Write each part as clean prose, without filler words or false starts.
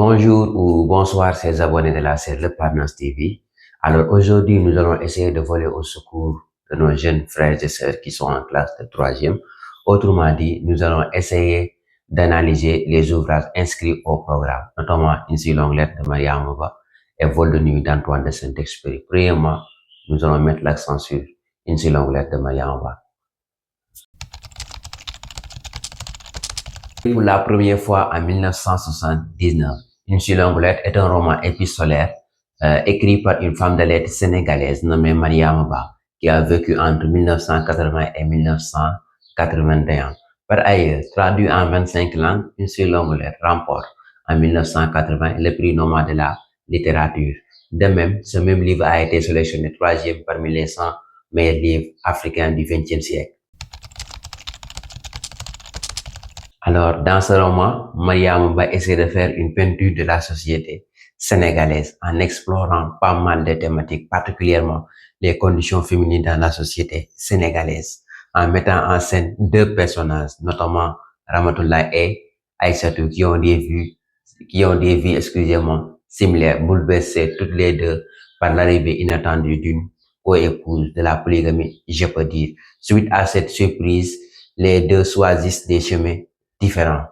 Bonjour ou bonsoir, chers abonnés de la chaîne Le Partners TV. Alors aujourd'hui, nous allons essayer de voler au secours de nos jeunes frères et sœurs qui sont en classe de troisième. Autrement dit, nous allons essayer d'analyser les ouvrages inscrits au programme, notamment Une si longue lettre de Mariama Ba et Vol de nuit d'Antoine de Saint-Exupéry. Premièrement, nous allons mettre l'accent sur Une si longue lettre de Mariama Ba. Pour la première fois en 1979, Une si longue lettre est un roman épistolaire écrit par une femme de lettres sénégalaise nommée Mariama Ba, qui a vécu entre 1980 et 1981. Par ailleurs, traduit en 25 langues, Une si longue lettre remporte en 1980 le prix Nobel de la littérature. De même, ce même livre a été sélectionné troisième parmi les 100 meilleurs livres africains du XXe siècle. Alors, dans ce roman, Mariama Ba essaie de faire une peinture de la société sénégalaise en explorant pas mal de thématiques, particulièrement les conditions féminines dans la société sénégalaise, en mettant en scène deux personnages, notamment Ramatoulaye et Aïssatou, qui ont des vies, similaires, bouleversées toutes les deux par l'arrivée inattendue d'une co-épouse de la polygamie, je peux dire. Suite à cette surprise, les deux choisissent des chemins différents.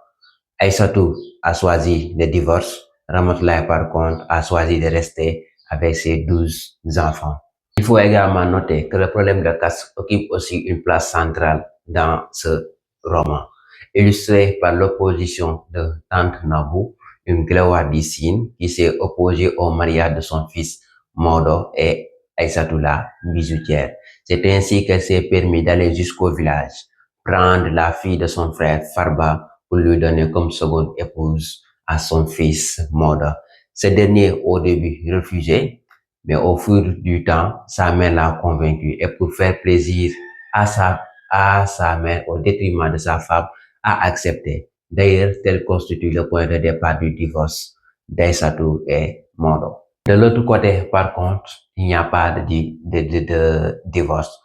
Aïssatou a choisi le divorce. Ramatoulaye, par contre, a choisi de rester avec ses 12 enfants. Il faut également noter que le problème de caste occupe aussi une place centrale dans ce roman, illustré par l'opposition de Tante Nabou, une Gléoire du Sine qui s'est opposée au mariage de son fils Modo et Aïssatou la bijoutière. C'est ainsi qu'elle s'est permis d'aller jusqu'au village, prendre la fille de son frère Farba pour lui donner comme seconde épouse à son fils Moda. Ce dernier, au début, refusait, mais au fur du temps, sa mère l'a convaincu et pour faire plaisir à sa mère au détriment de sa femme, a accepté. D'ailleurs, tel constitue le point de départ du divorce d'Aïssatou et Modo. De l'autre côté, par contre, il n'y a pas de divorce,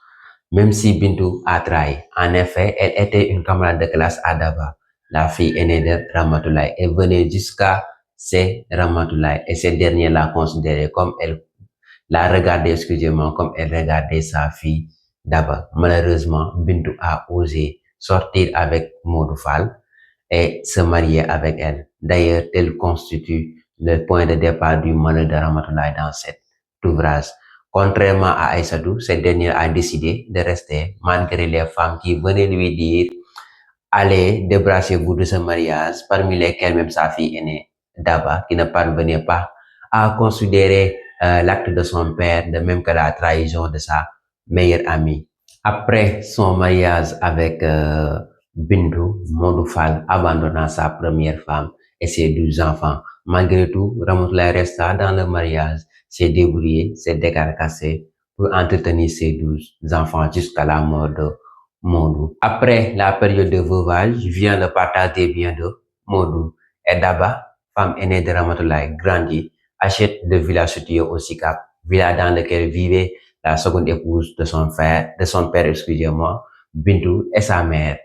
même si Bintou a trahi. En effet, elle était une camarade de classe à Daba, la fille aînée de Ramatoulaye. Elle venait jusqu'à chez Ramatoulaye et cette dernière l'a considérée comme elle comme elle regardait sa fille Daba. Malheureusement, Bintou a osé sortir avec Modou Fall et se marier avec elle. D'ailleurs, elle constitue le point de départ du malheur de Ramatoulaye dans cet ouvrage. Contrairement à Aïssatou, cette dernière a décidé de rester malgré les femmes qui venaient lui dire allez, débrassez-vous de ce mariage, parmi lesquelles même sa fille aînée, Daba, qui ne parvenait pas à considérer l'acte de son père, de même que la trahison de sa meilleure amie. Après son mariage avec Bintou, Modou Fall abandonna sa première femme et ses 12 enfants. Malgré tout, Ramatoulaye resta dans le mariage, s'est débrouillé, s'est décarcassé pour entretenir ses 12 enfants jusqu'à la mort de Modou. Après la période de veuvage, vient le partage des biens de Modou. Et Daba, femme aînée de Ramatoulaye, grandit, achète le villa situé au Sicap, villa dans lequel vivait la seconde épouse de son père, Bintou et sa mère.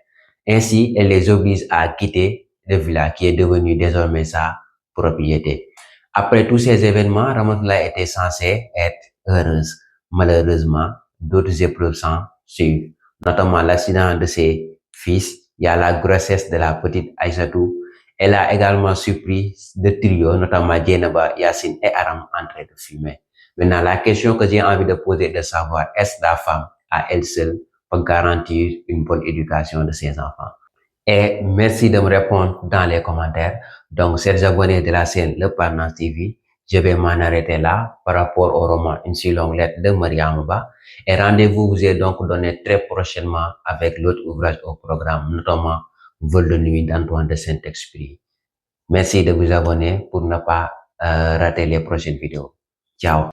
Ainsi, elle les oblige à quitter le villa qui est devenu désormais sa propriété. Après tous ces événements, Ramatoulaye était censée être heureuse. Malheureusement, d'autres épreuves s'en suivent, notamment l'accident de ses fils. Il y a la grossesse de la petite Aïssatou. Elle a également surpris de trio, notamment Djenaba, Yassine et Aram en train de fumer. Maintenant, la question que j'ai envie de poser est de savoir, est-ce la femme à elle seule pour garantir une bonne éducation de ses enfants? Et merci de me répondre dans les commentaires. Donc, chers abonnés de la chaîne Le Partners TV, je vais m'en arrêter là par rapport au roman Une si longue lettre de Mariama Ba. Et rendez-vous vous est donc donné très prochainement avec l'autre ouvrage au programme, notamment Vol de nuit d'Antoine de Saint-Exupéry. Merci de vous abonner pour ne pas rater les prochaines vidéos. Ciao.